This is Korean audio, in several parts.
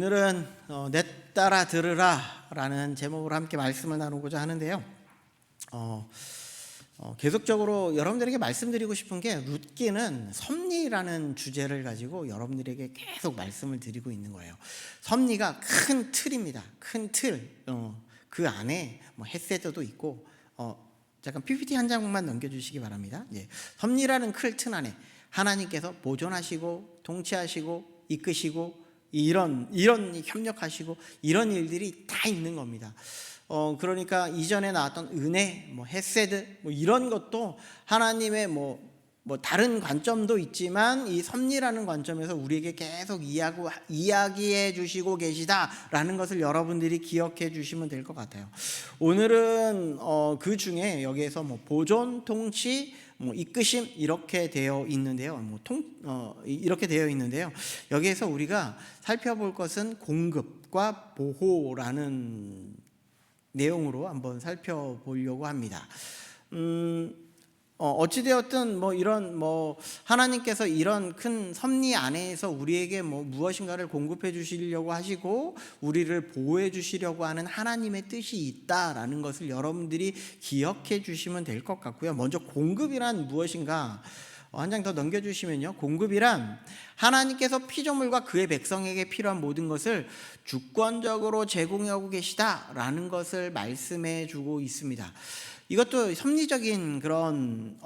오늘은 내 따라 들으라 라는 제목으로 함께 말씀을 나누고자 하는데요. 계속적으로 여러분들에게 말씀드리고 싶은 게 룻기는 섭리라는 주제를 가지고 여러분들에게 계속 말씀을 드리고 있는 거예요. 섭리가 큰 틀입니다. 큰 틀. 그 안에 헤세드도 있고 잠깐 PPT 한 장만 넘겨주시기 바랍니다. 섭리라는 큰 틀 안에 하나님께서 보존하시고 통치하시고 이끄시고 이런 협력하시고 이런 일들이 다 있는 겁니다. 그러니까 이전에 나왔던 은혜, 헤세드 이런 것도 하나님의 다른 관점도 있지만 이 섭리라는 관점에서 우리에게 계속 이야기해 주시고 계시다라는 것을 여러분들이 기억해 주시면 될 것 같아요. 오늘은 그 중에 여기에서 보존, 통치, 이끄심 이렇게 되어 있는데요. 이렇게 되어 있는데요. 여기에서 우리가 살펴볼 것은 공급과 보호라는 내용으로 한번 살펴보려고 합니다. 어찌되었든 이런 하나님께서 이런 큰 섭리 안에서 우리에게 무엇인가를 공급해 주시려고 하시고 우리를 보호해 주시려고 하는 하나님의 뜻이 있다라는 것을 여러분들이 기억해 주시면 될 것 같고요. 먼저 공급이란 무엇인가 한 장 더 넘겨주시면요. 공급이란 하나님께서 피조물과 그의 백성에게 필요한 모든 것을 주권적으로 제공하고 계시다라는 것을 말씀해 주고 있습니다. 이것도 섭리적인 그런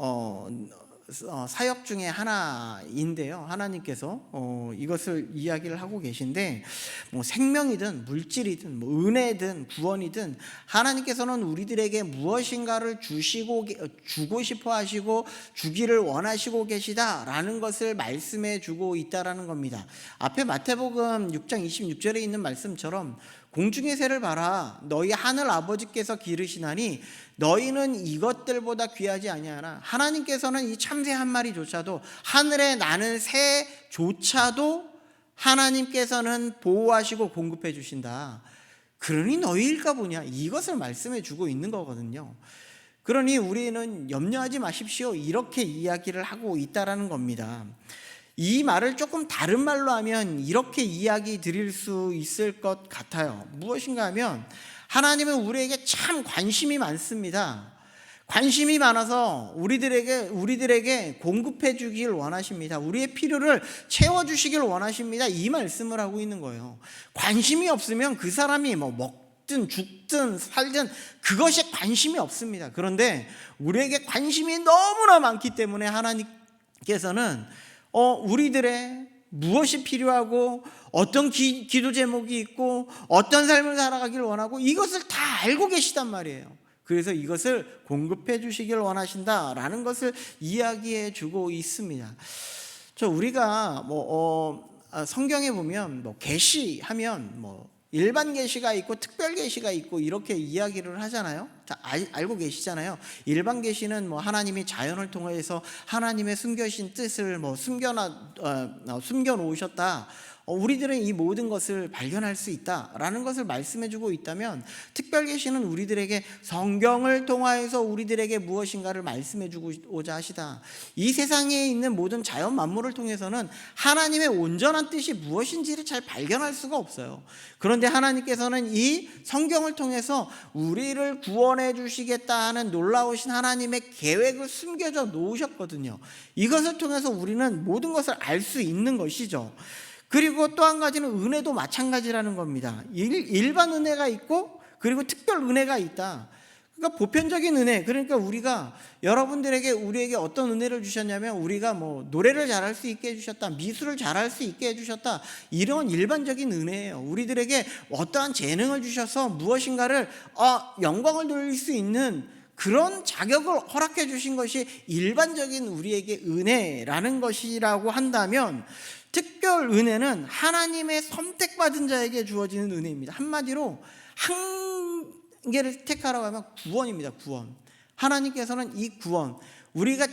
사역 중에 하나인데요. 하나님께서 이것을 이야기를 하고 계신데 생명이든 물질이든 은혜든 구원이든 하나님께서는 우리들에게 무엇인가를 주고 싶어 하시고 주기를 원하시고 계시다라는 것을 말씀해 주고 있다라는 겁니다. 앞에 마태복음 6장 26절에 있는 말씀처럼 공중의 새를 봐라 너희 하늘 아버지께서 기르시나니 너희는 이것들보다 귀하지 아니하나 하나님께서는 이 참새 한 마리조차도 하늘에 나는 새조차도 하나님께서는 보호하시고 공급해 주신다. 그러니 너희일까 보냐 이것을 말씀해 주고 있는 거거든요. 그러니 우리는 염려하지 마십시오 이렇게 이야기를 하고 있다라는 겁니다. 이 말을 조금 다른 말로 하면 이렇게 이야기 드릴 수 있을 것 같아요. 무엇인가 하면 하나님은 우리에게 참 관심이 많습니다. 관심이 많아서 우리들에게 공급해 주길 원하십니다. 우리의 필요를 채워 주시길 원하십니다. 이 말씀을 하고 있는 거예요. 관심이 없으면 그 사람이 먹든 죽든 살든 그것이 관심이 없습니다. 그런데 우리에게 관심이 너무나 많기 때문에 하나님께서는 우리들의 무엇이 필요하고 어떤 기도 제목이 있고 어떤 삶을 살아가기를 원하고 이것을 다 알고 계시단 말이에요. 그래서 이것을 공급해 주시길 원하신다라는 것을 이야기해 주고 있습니다. 우리가 성경에 보면 계시하면 일반 계시가 있고 특별 계시가 있고 이렇게 이야기를 하잖아요. 알고 계시잖아요. 일반 계시는 하나님이 자연을 통해서 하나님의 숨겨진 뜻을 숨겨 놓으셨다. 우리들은 이 모든 것을 발견할 수 있다라는 것을 말씀해 주고 있다면 특별 계시는 우리들에게 성경을 통하여서 우리들에게 무엇인가를 말씀해 주고자 하시다. 이 세상에 있는 모든 자연 만물을 통해서는 하나님의 온전한 뜻이 무엇인지를 잘 발견할 수가 없어요. 그런데 하나님께서는 이 성경을 통해서 우리를 구원해 주시겠다 하는 놀라우신 하나님의 계획을 숨겨져 놓으셨거든요. 이것을 통해서 우리는 모든 것을 알 수 있는 것이죠. 그리고 또 한 가지는 은혜도 마찬가지라는 겁니다. 일반 은혜가 있고 그리고 특별 은혜가 있다. 그러니까 보편적인 은혜, 그러니까 우리에게 어떤 은혜를 주셨냐면 우리가 노래를 잘할 수 있게 해주셨다, 미술을 잘할 수 있게 해주셨다, 이런 일반적인 은혜예요. 우리들에게 어떠한 재능을 주셔서 무엇인가를 영광을 돌릴 수 있는 그런 자격을 허락해 주신 것이 일반적인 우리에게 은혜라는 것이라고 한다면 특별 은혜는 하나님의 선택받은 자에게 주어지는 은혜입니다. 한마디로 한 개를 택하라고 하면 구원입니다. 구원. 하나님께서는 이 구원, 우리가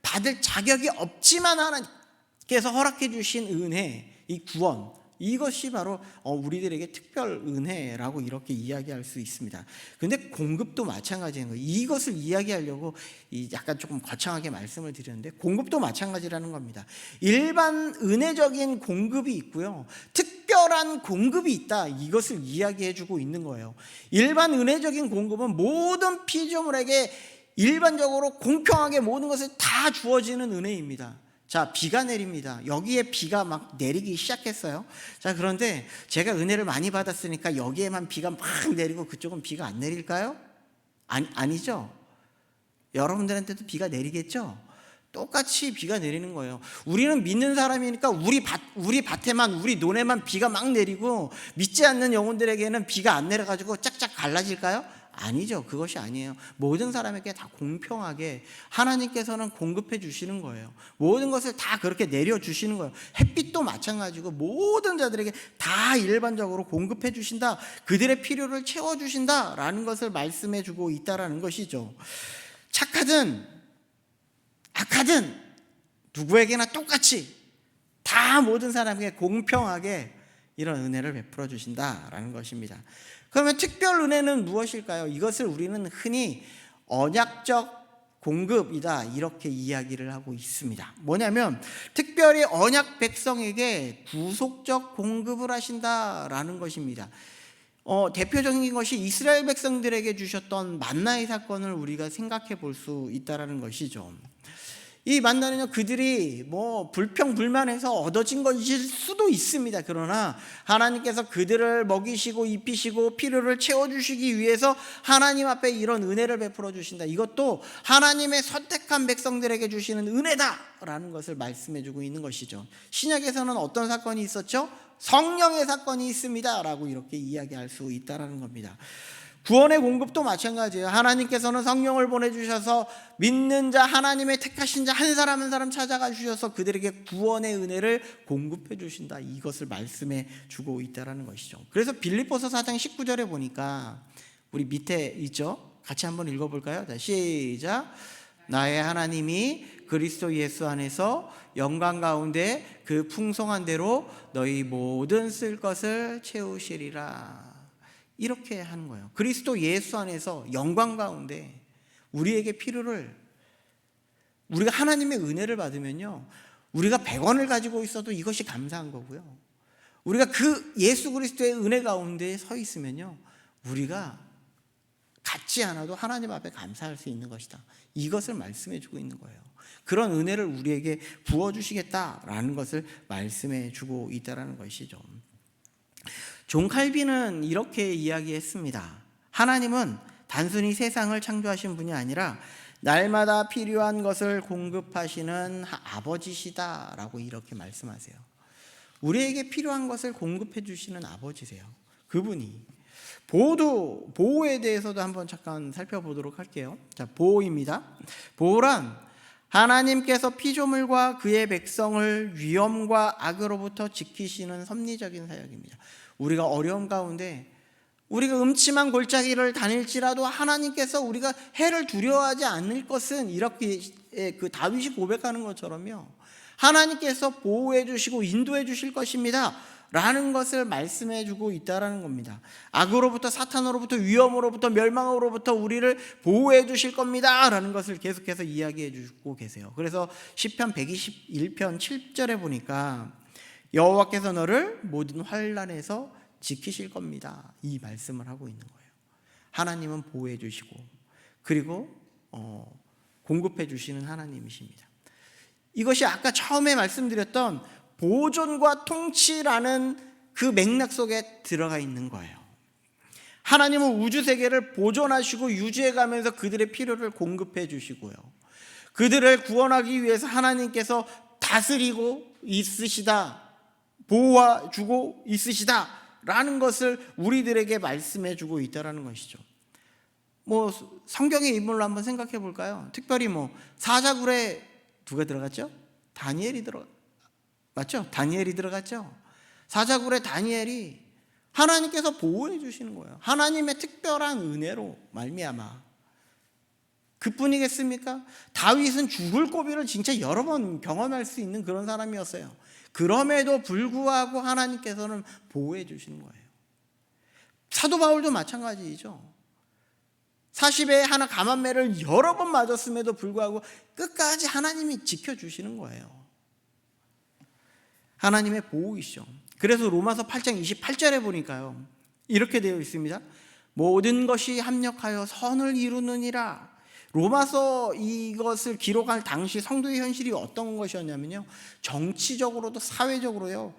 받을 자격이 없지만 하나님께서 허락해 주신 은혜, 이 구원, 이것이 바로 우리들에게 특별 은혜라고 이렇게 이야기할 수 있습니다. 그런데 공급도 마찬가지인 거예요. 이것을 이야기하려고 약간 조금 거창하게 말씀을 드렸는데 공급도 마찬가지라는 겁니다. 일반 은혜적인 공급이 있고요, 특별 특별한 공급이 있다, 이것을 이야기해 주고 있는 거예요. 일반 은혜적인 공급은 모든 피조물에게 일반적으로 공평하게 모든 것을 다 주어지는 은혜입니다. 자, 비가 내립니다. 여기에 비가 막 내리기 시작했어요. 자, 그런데 제가 은혜를 많이 받았으니까 여기에만 비가 막 내리고 그쪽은 비가 안 내릴까요? 아니죠. 여러분들한테도 비가 내리겠죠. 똑같이 비가 내리는 거예요. 우리는 믿는 사람이니까 우리 밭에만, 우리 논에만 비가 막 내리고 믿지 않는 영혼들에게는 비가 안 내려가지고 짝짝 갈라질까요? 아니죠. 그것이 아니에요. 모든 사람에게 다 공평하게 하나님께서는 공급해 주시는 거예요. 모든 것을 다 그렇게 내려주시는 거예요. 햇빛도 마찬가지고 모든 자들에게 다 일반적으로 공급해 주신다, 그들의 필요를 채워주신다라는 것을 말씀해 주고 있다라는 것이죠. 착하든 악하든 누구에게나 똑같이 다 모든 사람에게 공평하게 이런 은혜를 베풀어 주신다라는 것입니다. 그러면 특별 은혜는 무엇일까요? 이것을 우리는 흔히 언약적 공급이다, 이렇게 이야기를 하고 있습니다. 뭐냐면 특별히 언약 백성에게 구속적 공급을 하신다라는 것입니다. 대표적인 것이 이스라엘 백성들에게 주셨던 만나의 사건을 우리가 생각해 볼 수 있다는 것이죠. 이 만나는요, 그들이 불평불만해서 얻어진 것일 수도 있습니다. 그러나 하나님께서 그들을 먹이시고 입히시고 필요를 채워주시기 위해서 하나님 앞에 이런 은혜를 베풀어 주신다, 이것도 하나님의 선택한 백성들에게 주시는 은혜다라는 것을 말씀해 주고 있는 것이죠. 신약에서는 어떤 사건이 있었죠? 성령의 사건이 있습니다 라고 이렇게 이야기할 수 있다는 겁니다. 구원의 공급도 마찬가지예요. 하나님께서는 성령을 보내주셔서 믿는 자, 하나님의 택하신 자 한 사람 한 사람 찾아가 주셔서 그들에게 구원의 은혜를 공급해 주신다, 이것을 말씀해 주고 있다는 것이죠. 그래서 빌립보서 4장 19절에 보니까 우리 밑에 있죠? 같이 한번 읽어볼까요? 자, 시작. 나의 하나님이 그리스도 예수 안에서 영광 가운데 그 풍성한 대로 너희 모든 쓸 것을 채우시리라, 이렇게 하는 거예요. 그리스도 예수 안에서 영광 가운데 우리에게 필요를, 우리가 하나님의 은혜를 받으면요, 우리가 100원을 가지고 있어도 이것이 감사한 거고요, 우리가 그 예수 그리스도의 은혜 가운데 서 있으면요, 우리가 갖지 않아도 하나님 앞에 감사할 수 있는 것이다, 이것을 말씀해 주고 있는 거예요. 그런 은혜를 우리에게 부어주시겠다라는 것을 말씀해 주고 있다는 것이죠. 존 칼빈은 이렇게 이야기했습니다. 하나님은 단순히 세상을 창조하신 분이 아니라 날마다 필요한 것을 공급하시는 아버지시다라고 이렇게 말씀하세요. 우리에게 필요한 것을 공급해 주시는 아버지세요. 그분이. 보호에 대해서도 한번 잠깐 살펴보도록 할게요. 자, 보호입니다. 보호란 하나님께서 피조물과 그의 백성을 위험과 악으로부터 지키시는 섭리적인 사역입니다. 우리가 어려움 가운데, 우리가 음침한 골짜기를 다닐지라도 하나님께서 우리가 해를 두려워하지 않을 것은, 이렇게 그 다윗이 고백하는 것처럼요, 하나님께서 보호해 주시고 인도해 주실 것입니다 라는 것을 말씀해 주고 있다는 겁니다. 악으로부터, 사탄으로부터, 위험으로부터, 멸망으로부터 우리를 보호해 주실 겁니다 라는 것을 계속해서 이야기해 주고 계세요. 그래서 시편 121편 7절에 보니까 여호와께서 너를 모든 환난에서 지키실 겁니다, 이 말씀을 하고 있는 거예요. 하나님은 보호해 주시고 그리고 공급해 주시는 하나님이십니다. 이것이 아까 처음에 말씀드렸던 보존과 통치라는 그 맥락 속에 들어가 있는 거예요. 하나님은 우주 세계를 보존하시고 유지해 가면서 그들의 필요를 공급해 주시고요, 그들을 구원하기 위해서 하나님께서 다스리고 있으시다, 보호해주고 있으시다 라는 것을 우리들에게 말씀해 주고 있다는 것이죠. 성경의 인물로 한번 생각해 볼까요? 특별히 사자굴에 누가 들어갔죠? 맞죠? 다니엘이 들어갔죠? 사자굴에 다니엘이 하나님께서 보호해 주시는 거예요. 하나님의 특별한 은혜로 말미암아. 그뿐이겠습니까? 다윗은 죽을 고비를 진짜 여러 번 경험할 수 있는 그런 사람이었어요. 그럼에도 불구하고 하나님께서는 보호해 주시는 거예요. 사도 바울도 마찬가지이죠. 40에 하나 가만매를 여러 번 맞았음에도 불구하고 끝까지 하나님이 지켜주시는 거예요. 하나님의 보호이시죠. 그래서 로마서 8장 28절에 보니까요, 이렇게 되어 있습니다. 모든 것이 합력하여 선을 이루느니라. 로마서 이것을 기록할 당시 성도의 현실이 어떤 것이었냐면요, 정치적으로도 사회적으로요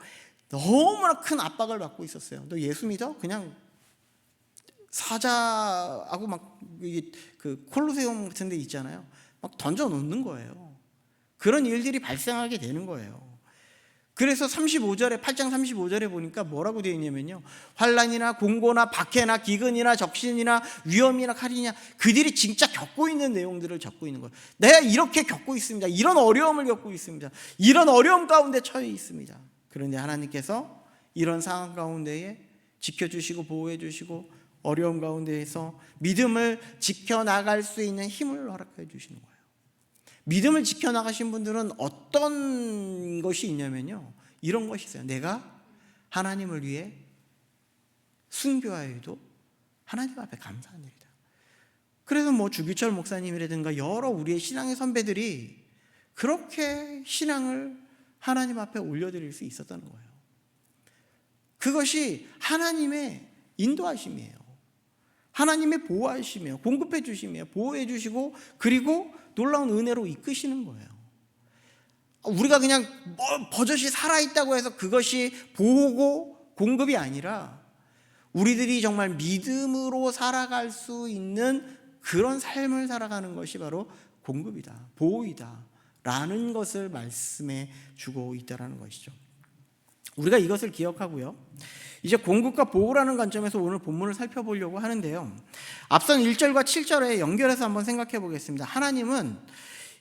너무나 큰 압박을 받고 있었어요. 너 예수 믿어? 그냥 사자하고 막 그 콜로세움 같은 데 있잖아요, 막 던져 놓는 거예요. 그런 일들이 발생하게 되는 거예요. 그래서 35절에 8장 35절에 보니까 뭐라고 되어 있냐면요, 환난이나 공고나 박해나 기근이나 적신이나 위험이나 칼이냐, 그들이 진짜 겪고 있는 내용들을 적고 있는 거예요. 내가 이렇게 겪고 있습니다. 이런 어려움을 겪고 있습니다. 이런 어려움 가운데 처해 있습니다. 그런데 하나님께서 이런 상황 가운데에 지켜주시고 보호해주시고 어려움 가운데에서 믿음을 지켜나갈 수 있는 힘을 허락해 주시는 거예요. 믿음을 지켜나가신 분들은 어떤 것이 있냐면요, 이런 것이 있어요. 내가 하나님을 위해 순교하여도 하나님 앞에 감사한 일이다. 그래서 뭐 주기철 목사님이라든가 여러 우리의 신앙의 선배들이 그렇게 신앙을 하나님 앞에 올려드릴 수 있었다는 거예요. 그것이 하나님의 인도하심이에요. 하나님의 보호하심이에요. 공급해 주심이에요. 보호해 주시고 그리고 놀라운 은혜로 이끄시는 거예요. 우리가 그냥 버젓이 살아있다고 해서 그것이 보호고 공급이 아니라 우리들이 정말 믿음으로 살아갈 수 있는 그런 삶을 살아가는 것이 바로 공급이다, 보호이다 라는 것을 말씀해 주고 있다는 것이죠. 우리가 이것을 기억하고요, 이제 공급과 보호라는 관점에서 오늘 본문을 살펴보려고 하는데요, 앞선 1절과 7절에 연결해서 한번 생각해 보겠습니다. 하나님은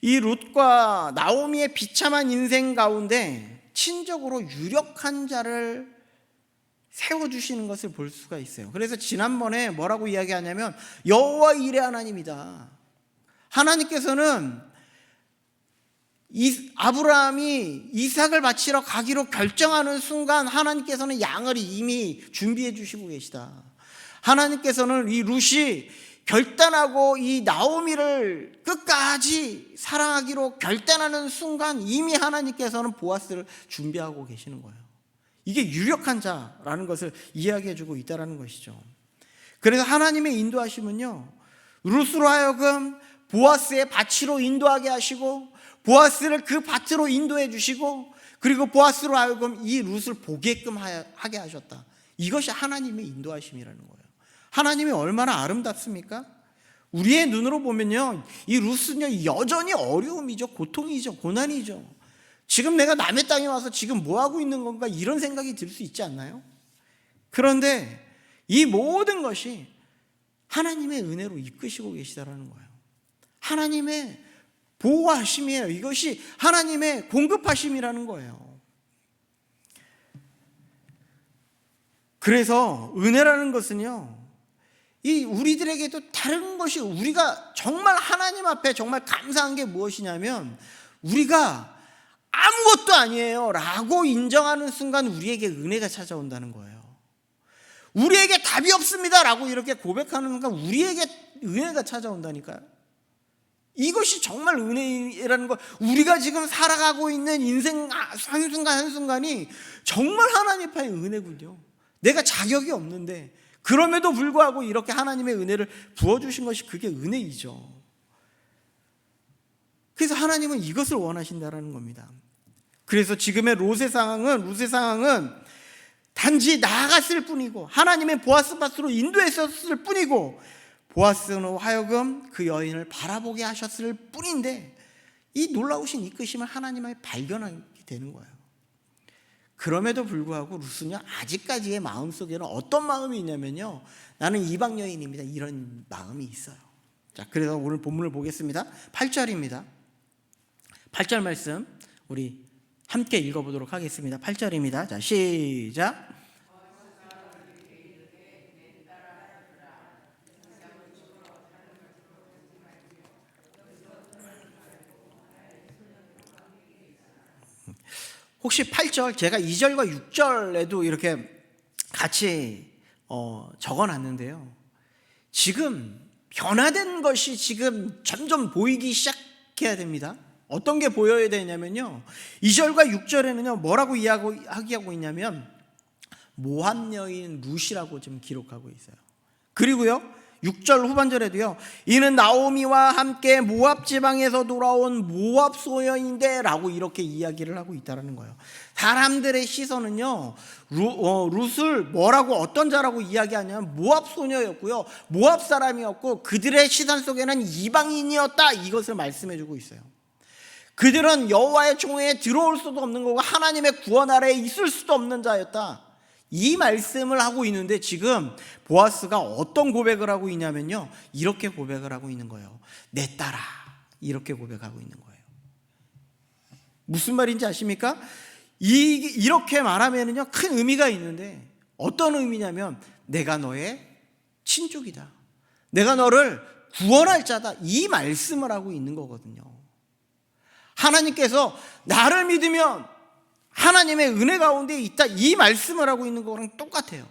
이 룻과 나오미의 비참한 인생 가운데 친적으로 유력한 자를 세워주시는 것을 볼 수가 있어요. 그래서 지난번에 뭐라고 이야기하냐면 여호와 일의 하나님이다. 하나님께서는 아브라함이 이삭을 바치러 가기로 결정하는 순간 하나님께서는 양을 이미 준비해 주시고 계시다. 하나님께서는 이 룻이 결단하고 이 나오미를 끝까지 사랑하기로 결단하는 순간 이미 하나님께서는 보아스를 준비하고 계시는 거예요. 이게 유력한 자라는 것을 이야기해 주고 있다는 것이죠. 그래서 하나님의 인도하심은요, 룻으로 하여금 보아스의 밭으로 인도하게 하시고 보아스를 그 밭으로 인도해 주시고 그리고 보아스로 하여금 이 룻을 보게끔 하게 하셨다. 이것이 하나님의 인도하심이라는 거예요. 하나님이 얼마나 아름답습니까? 우리의 눈으로 보면요, 이 룻은요 여전히 어려움이죠, 고통이죠, 고난이죠. 지금 내가 남의 땅에 와서 지금 뭐 하고 있는 건가 이런 생각이 들 수 있지 않나요? 그런데 이 모든 것이 하나님의 은혜로 이끄시고 계시다라는 거예요. 하나님의 보호하심이에요. 이것이 하나님의 공급하심이라는 거예요. 그래서 은혜라는 것은요, 이 우리들에게도 다른 것이, 우리가 정말 하나님 앞에 정말 감사한 게 무엇이냐면 우리가 아무것도 아니에요 라고 인정하는 순간 우리에게 은혜가 찾아온다는 거예요. 우리에게 답이 없습니다 라고 이렇게 고백하는 순간 우리에게 은혜가 찾아온다니까요. 이것이 정말 은혜라는 것, 우리가 지금 살아가고 있는 인생 한순간 한순간이 정말 하나님 앞에 은혜군요. 내가 자격이 없는데 그럼에도 불구하고 이렇게 하나님의 은혜를 부어주신 것이 그게 은혜이죠. 그래서 하나님은 이것을 원하신다는 겁니다. 그래서 지금의 룻의 상황은 단지 나아갔을 뿐이고 하나님의 보아스 밭으로 인도했었을 뿐이고 보아스로 하여금 그 여인을 바라보게 하셨을 뿐인데 이 놀라우신 이끄심을 하나님이 발견하게 되는 거예요. 그럼에도 불구하고 룻은요 아직까지의 마음속에는 어떤 마음이 있냐면요, 나는 이방 여인입니다 이런 마음이 있어요. 자, 그래서 오늘 본문을 보겠습니다. 8절입니다. 8절 말씀 우리 함께 읽어보도록 하겠습니다. 8절입니다. 자, 시작. 혹시 8절, 제가 2절과 6절에도 이렇게 같이 적어놨는데요, 지금 변화된 것이 지금 점점 보이기 시작해야 됩니다. 어떤 게 보여야 되냐면요, 2절과 6절에는요 뭐라고 이야기하고 있냐면 모압 여인 룻이라고 지금 기록하고 있어요. 그리고요 6절 후반절에도요, 이는 나오미와 함께 모압 지방에서 돌아온 모압 소녀인데 라고 이렇게 이야기를 하고 있다는 거예요. 사람들의 시선은요 룻을 뭐라고 어떤 자라고 이야기하냐면 모압 소녀였고요, 모압 사람이었고 그들의 시선 속에는 이방인이었다, 이것을 말씀해 주고 있어요. 그들은 여호와의 총회에 들어올 수도 없는 거고 하나님의 구원 아래에 있을 수도 없는 자였다, 이 말씀을 하고 있는데 지금 보아스가 어떤 고백을 하고 있냐면요, 이렇게 고백을 하고 있는 거예요. 내 딸아, 이렇게 고백하고 있는 거예요. 무슨 말인지 아십니까? 이렇게 말하면은요 큰 의미가 있는데, 어떤 의미냐면 내가 너의 친족이다, 내가 너를 구원할 자다, 이 말씀을 하고 있는 거거든요. 하나님께서 나를 믿으면 하나님의 은혜 가운데 있다, 이 말씀을 하고 있는 거랑 똑같아요.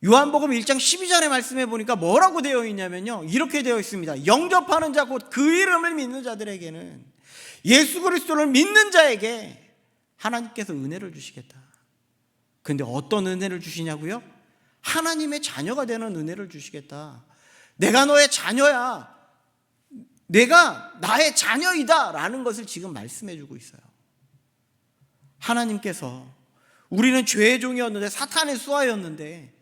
요한복음 1장 12절의 말씀에 보니까 뭐라고 되어 있냐면요, 이렇게 되어 있습니다. 영접하는 자 곧 그 이름을 믿는 자들에게는, 예수 그리스도를 믿는 자에게 하나님께서 은혜를 주시겠다. 근데 어떤 은혜를 주시냐고요? 하나님의 자녀가 되는 은혜를 주시겠다. 내가 너의 자녀야, 내가 나의 자녀이다 라는 것을 지금 말씀해 주고 있어요. 하나님께서, 우리는 죄의 종이었는데 사탄의 수하였는데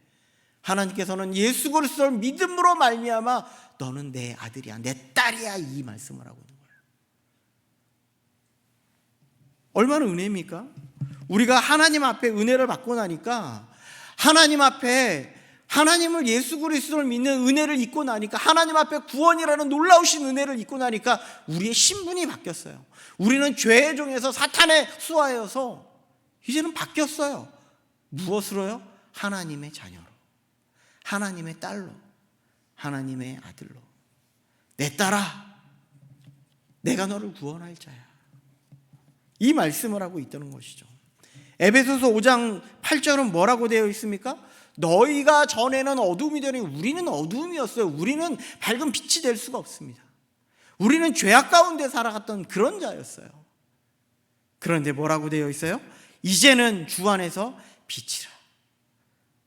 하나님께서는 예수 그리스도를 믿음으로 말미암아 너는 내 아들이야, 내 딸이야, 이 말씀을 하고 있는 거예요. 얼마나 은혜입니까? 우리가 하나님 앞에 은혜를 받고 나니까, 하나님 앞에 하나님을, 예수 그리스도를 믿는 은혜를 입고 나니까, 하나님 앞에 구원이라는 놀라우신 은혜를 입고 나니까 우리의 신분이 바뀌었어요. 우리는 죄의 종에서 사탄의 수하여서 이제는 바뀌었어요. 무엇으로요? 하나님의 자녀로, 하나님의 딸로, 하나님의 아들로. 내 딸아, 내가 너를 구원할 자야, 이 말씀을 하고 있다는 것이죠. 에베소서 5장 8절은 뭐라고 되어 있습니까? 너희가 전에는 어둠이 되니, 우리는 어둠이었어요. 우리는 밝은 빛이 될 수가 없습니다. 우리는 죄악 가운데 살아갔던 그런 자였어요. 그런데 뭐라고 되어 있어요? 이제는 주 안에서 빛이라.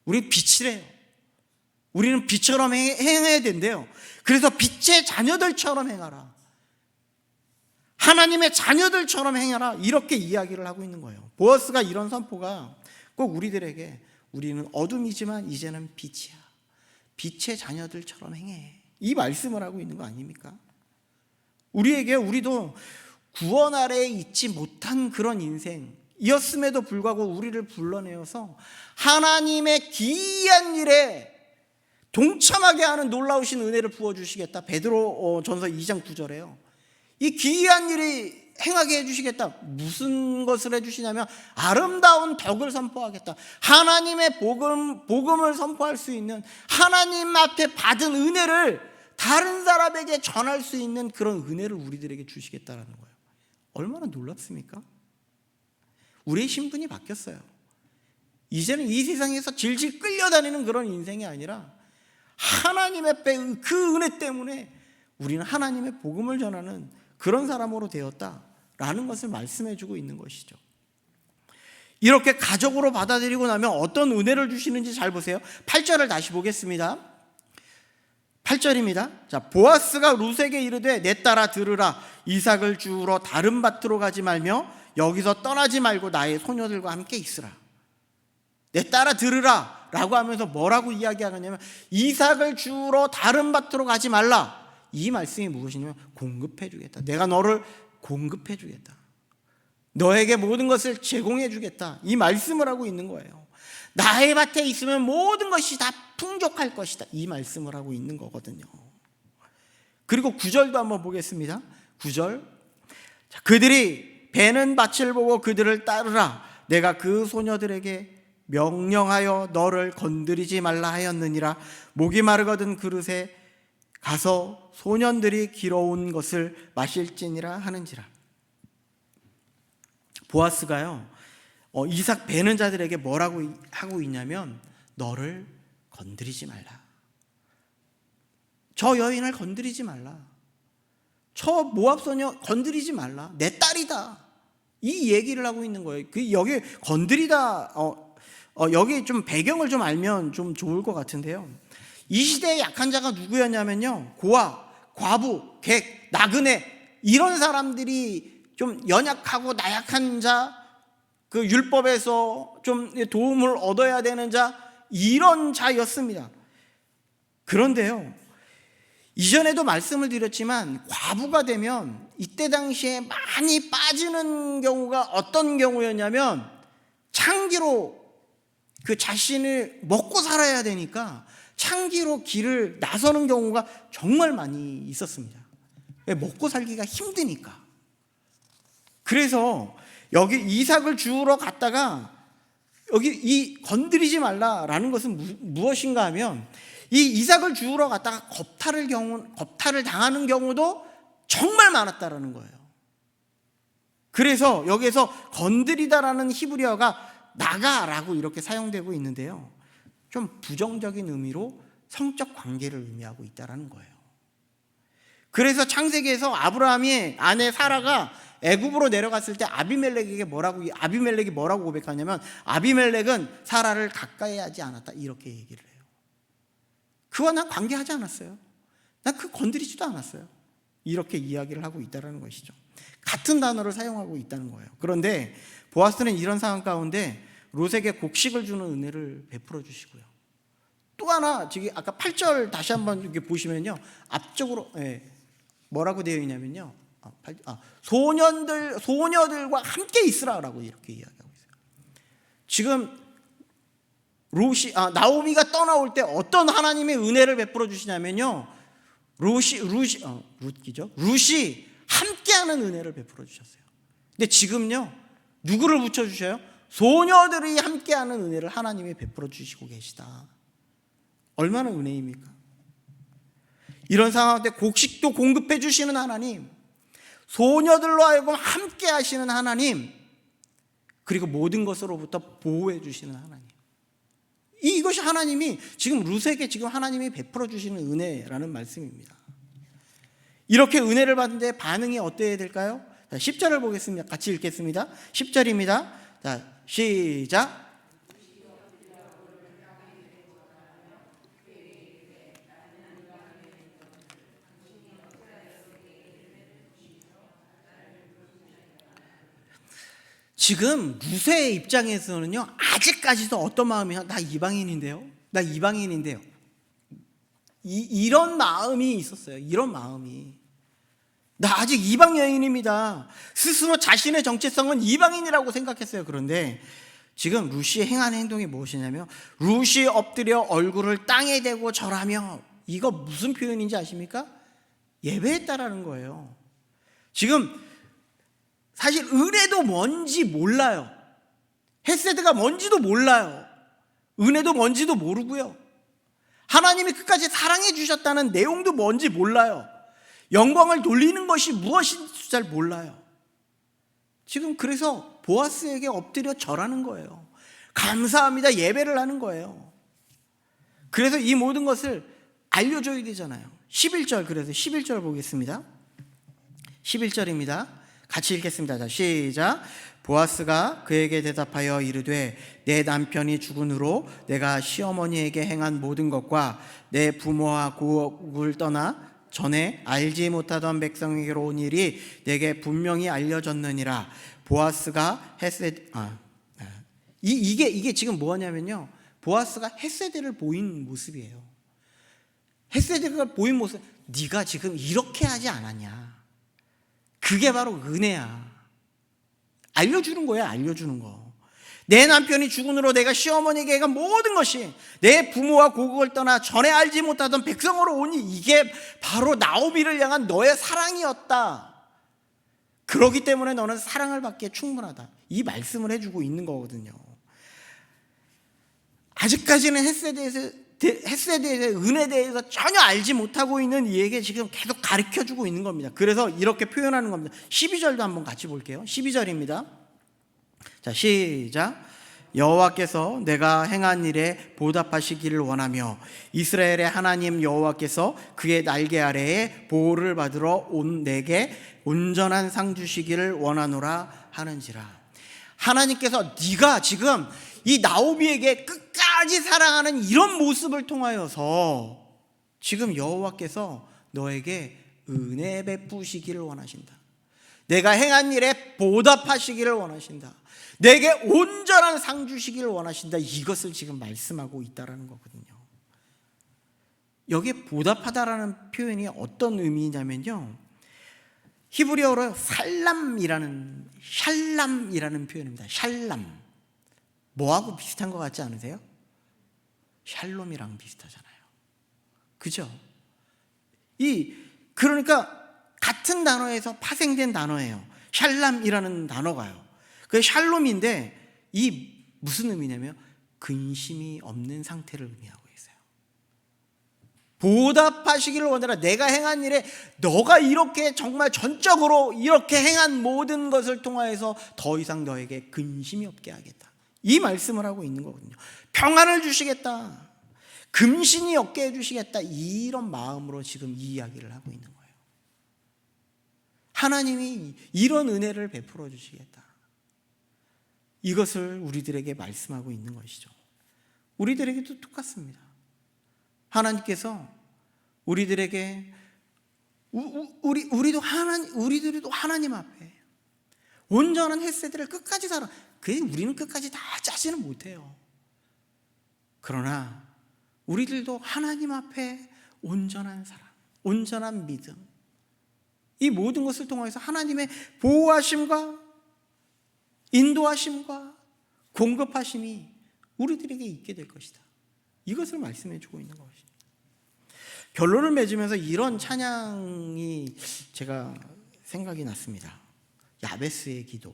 우리 빛이래요. 우리는 빛처럼 행해야 된대요. 그래서 빛의 자녀들처럼 행하라, 하나님의 자녀들처럼 행하라, 이렇게 이야기를 하고 있는 거예요. 보아스가 이런 선포가 꼭 우리들에게, 우리는 어둠이지만 이제는 빛이야, 빛의 자녀들처럼 행해, 이 말씀을 하고 있는 거 아닙니까? 우리도 구원 아래에 있지 못한 그런 인생이었음에도 불구하고 우리를 불러내어서 하나님의 기이한 일에 동참하게 하는 놀라우신 은혜를 부어주시겠다. 베드로 전서 2장 9절에요. 이 기이한 일이 행하게 해주시겠다. 무슨 것을 해주시냐면 아름다운 덕을 선포하겠다. 하나님의 복음을 선포할 수 있는, 하나님 앞에 받은 은혜를 다른 사람에게 전할 수 있는 그런 은혜를 우리들에게 주시겠다라는 거예요. 얼마나 놀랍습니까? 우리의 신분이 바뀌었어요. 이제는 이 세상에서 질질 끌려다니는 그런 인생이 아니라 하나님의 그 은혜 때문에 우리는 하나님의 복음을 전하는 그런 사람으로 되었다라는 것을 말씀해 주고 있는 것이죠. 이렇게 가족으로 받아들이고 나면 어떤 은혜를 주시는지 잘 보세요. 8절을 다시 보겠습니다. 8절입니다. 자, 보아스가 룻에게 이르되 내 딸아 들으라, 이삭을 주우러 다른 밭으로 가지 말며 여기서 떠나지 말고 나의 소녀들과 함께 있으라. 내 딸아 들으라 라고 하면서 뭐라고 이야기하느냐면 이삭을 주우러 다른 밭으로 가지 말라, 이 말씀이 무엇이냐면 공급해 주겠다, 내가 너를 공급해 주겠다, 너에게 모든 것을 제공해 주겠다, 이 말씀을 하고 있는 거예요. 나의 밭에 있으면 모든 것이 다 풍족할 것이다, 이 말씀을 하고 있는 거거든요. 그리고 9절도 한번 보겠습니다. 9절, 그들이 베는 밭을 보고 그들을 따르라, 내가 그 소녀들에게 명령하여 너를 건드리지 말라 하였느니라. 목이 마르거든 그릇에 가서 소년들이 길어온 것을 마실지니라 하는지라. 보아스가요 이삭 베는 자들에게 뭐라고 하고 있냐면 너를 건드리지 말라, 저 여인을 건드리지 말라, 저 모압 소녀 건드리지 말라, 내 딸이다, 이 얘기를 하고 있는 거예요. 여기 건드리다 여기 좀 배경을 좀 알면 좀 좋을 것 같은데요. 이 시대의 약한 자가 누구였냐면요, 고아, 과부, 객, 나그네, 이런 사람들이 좀 연약하고 나약한 자, 그 율법에서 좀 도움을 얻어야 되는 자, 이런 자였습니다. 그런데요, 이전에도 말씀을 드렸지만 과부가 되면 이때 당시에 많이 빠지는 경우가 어떤 경우였냐면, 창기로 그 자신을 먹고 살아야 되니까 창기로 길을 나서는 경우가 정말 많이 있었습니다. 왜? 먹고 살기가 힘드니까. 그래서 여기 이삭을 주우러 갔다가 여기 이 건드리지 말라라는 것은 무엇인가 하면, 이 이삭을 주우러 갔다가 겁탈을 당하는 경우도 정말 많았다라는 거예요. 그래서 여기에서 건드리다라는 히브리어가 나가라고 이렇게 사용되고 있는데요, 좀 부정적인 의미로 성적 관계를 의미하고 있다라는 거예요. 그래서 창세기에서 아브라함의 아내 사라가 애굽으로 내려갔을 때 아비멜렉이 뭐라고 고백하냐면, 아비멜렉은 사라를 가까이 하지 않았다, 이렇게 얘기를 해요. 그와 난 관계하지 않았어요. 난 그 건드리지도 않았어요. 이렇게 이야기를 하고 있다는 것이죠. 같은 단어를 사용하고 있다는 거예요. 그런데 보아스는 이런 상황 가운데 롯에게 곡식을 주는 은혜를 베풀어 주시고요, 또 하나 지금 아까 8절 다시 한번 이렇게 보시면요, 앞쪽으로 뭐라고 되어 있냐면요, 소녀들과 함께 있으라라고 이렇게 이야기하고 있어요. 지금 나오미가 떠나올 때 어떤 하나님의 은혜를 베풀어 주시냐면요, 룻이 함께하는 은혜를 베풀어 주셨어요. 근데 지금요, 누구를 붙여 주셔요? 소녀들이 함께하는 은혜를 하나님이 베풀어 주시고 계시다. 얼마나 은혜입니까? 이런 상황 때 곡식도 공급해 주시는 하나님, 소녀들로 하여금 함께 하시는 하나님, 그리고 모든 것으로부터 보호해 주시는 하나님, 이것이 하나님이 지금 룻에게 지금 하나님이 베풀어 주시는 은혜라는 말씀입니다. 이렇게 은혜를 받는데 반응이 어때야 될까요? 자, 10절을 보겠습니다. 같이 읽겠습니다. 10절입니다. 자, 시작. 지금 룻의 입장에서는요, 아직까지도 어떤 마음이야? 나 이방인인데요. 이런 마음이 있었어요. 이런 마음이. 나 아직 이방 여인입니다. 스스로 자신의 정체성은 이방인이라고 생각했어요. 그런데 지금 룻이 행하는 행동이 무엇이냐면, 룻이 엎드려 얼굴을 땅에 대고 절하며, 이거 무슨 표현인지 아십니까? 예배했다라는 거예요. 지금 사실 은혜도 뭔지 몰라요. 헤세드가 뭔지도 몰라요. 은혜도 뭔지도 모르고요, 하나님이 끝까지 사랑해 주셨다는 내용도 뭔지 몰라요. 영광을 돌리는 것이 무엇인지 잘 몰라요. 지금 그래서 보아스에게 엎드려 절하는 거예요. 감사합니다, 예배를 하는 거예요. 그래서 이 모든 것을 알려줘야 되잖아요. 11절, 그래서 11절 보겠습니다. 11절입니다. 같이 읽겠습니다. 자, 시작. 보아스가 그에게 대답하여 이르되, 내 남편이 죽은 후로 내가 시어머니에게 행한 모든 것과 내 부모와 고국을 떠나 전에 알지 못하던 백성에게로 온 일이 내게 분명히 알려졌느니라. 보아스가 이게 지금 뭐냐면요, 보아스가 헤세드를 보인 모습이에요. 헤세드가 보인 모습, 네가 지금 이렇게 하지 않았냐, 그게 바로 은혜야. 알려주는 거야, 알려주는 거. 내 남편이 죽은 후로 내가 시어머니에게 한 모든 것이 내 부모와 고국을 떠나 전에 알지 못하던 백성으로 오니, 이게 바로 나오미를 향한 너의 사랑이었다. 그렇기 때문에 너는 사랑을 받기에 충분하다. 이 말씀을 해주고 있는 거거든요. 아직까지는 헤세드의 은혜에 대해서 전혀 알지 못하고 있는 이에게 지금 계속 가르쳐주고 있는 겁니다. 그래서 이렇게 표현하는 겁니다. 12절도 한번 같이 볼게요. 12절입니다. 자, 시작. 여호와께서 내가 행한 일에 보답하시기를 원하며 이스라엘의 하나님 여호와께서 그의 날개 아래에 보호를 받으러 온 내게 온전한 상 주시기를 원하노라 하는지라. 하나님께서 네가 지금 이 나오미에게 끝까지 사랑하는 이런 모습을 통하여서 지금 여호와께서 너에게 은혜 베푸시기를 원하신다. 내가 행한 일에 보답하시기를 원하신다. 내게 온전한 상 주시기를 원하신다. 이것을 지금 말씀하고 있다라는 거거든요. 여기에 보답하다라는 표현이 어떤 의미냐면요, 히브리어로 샬람이라는 표현입니다. 샬람. 뭐하고 비슷한 것 같지 않으세요? 샬롬이랑 비슷하잖아요. 그죠? 그러니까 같은 단어에서 파생된 단어예요. 샬람이라는 단어가요. 그 샬롬인데 이 무슨 의미냐면 근심이 없는 상태를 의미하고 있어요. 보답하시기를 원하라. 내가 행한 일에 너가 이렇게 정말 전적으로 이렇게 행한 모든 것을 통하여서 더 이상 너에게 근심이 없게 하겠다. 이 말씀을 하고 있는 거거든요. 평안을 주시겠다. 금신이 없게 해주시겠다. 이런 마음으로 지금 이 이야기를 하고 있는 거예요. 하나님이 이런 은혜를 베풀어 주시겠다. 이것을 우리들에게 말씀하고 있는 것이죠. 우리들에게도 똑같습니다. 하나님께서 우리들에게 우리들도 하나님 앞에 온전한 헷세들을 끝까지 살아. 우리는 끝까지 다 짜지는 못해요. 그러나 우리들도 하나님 앞에 온전한 사랑, 온전한 믿음, 이 모든 것을 통해서 하나님의 보호하심과 인도하심과 공급하심이 우리들에게 있게 될 것이다. 이것을 말씀해 주고 있는 것입니다. 결론을 맺으면서 이런 찬양이 제가 생각이 났습니다. 야베스의 기도.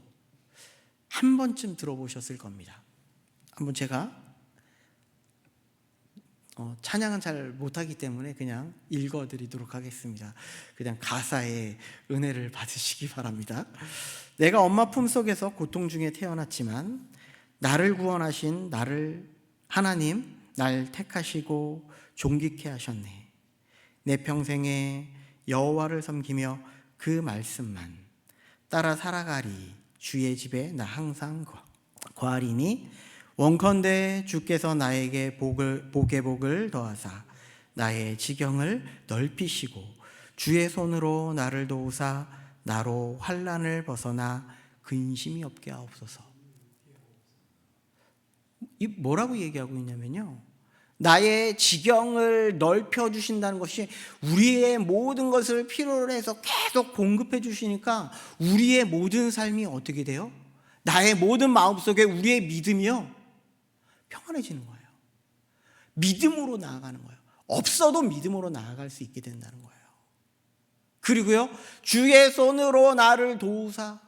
한 번쯤 들어보셨을 겁니다. 한번 제가 찬양은 잘 못하기 때문에 그냥 읽어드리도록 하겠습니다. 그냥 가사의 은혜를 받으시기 바랍니다. 내가 엄마 품속에서 고통 중에 태어났지만 나를 구원하신 하나님 날 택하시고 존귀케 하셨네. 내 평생에 여호와를 섬기며 그 말씀만 따라 살아가리. 주의 집에 나 항상 거하리니 원컨대 주께서 나에게 복의 복을 더하사 나의 지경을 넓히시고 주의 손으로 나를 도우사 나로 환난을 벗어나 근심이 없게 하옵소서. 이 뭐라고 얘기하고 있냐면요, 나의 지경을 넓혀 주신다는 것이 우리의 모든 것을 필요로 해서 계속 공급해 주시니까 우리의 모든 삶이 어떻게 돼요? 나의 모든 마음속에 우리의 믿음이요 평안해지는 거예요. 믿음으로 나아가는 거예요. 없어도 믿음으로 나아갈 수 있게 된다는 거예요. 그리고요, 주의 손으로 나를 도우사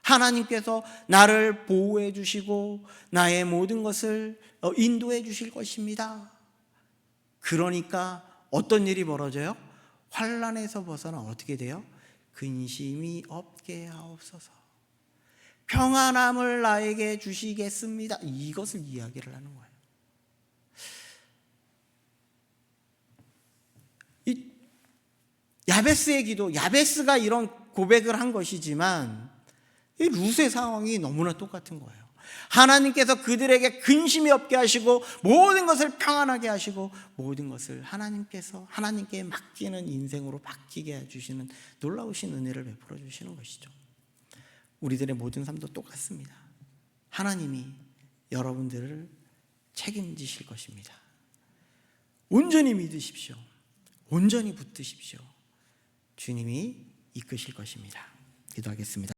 하나님께서 나를 보호해 주시고 나의 모든 것을 인도해 주실 것입니다. 그러니까 어떤 일이 벌어져요? 환난에서 벗어나 어떻게 돼요? 근심이 없게 하옵소서. 평안함을 나에게 주시겠습니다. 이것을 이야기를 하는 거예요. 이 야베스의 기도, 야베스가 이런 고백을 한 것이지만 이 룻의 상황이 너무나 똑같은 거예요. 하나님께서 그들에게 근심이 없게 하시고 모든 것을 평안하게 하시고 모든 것을 하나님께 맡기는 인생으로 바뀌게 해주시는 놀라우신 은혜를 베풀어 주시는 것이죠. 우리들의 모든 삶도 똑같습니다. 하나님이 여러분들을 책임지실 것입니다. 온전히 믿으십시오. 온전히 붙드십시오. 주님이 이끄실 것입니다. 기도하겠습니다.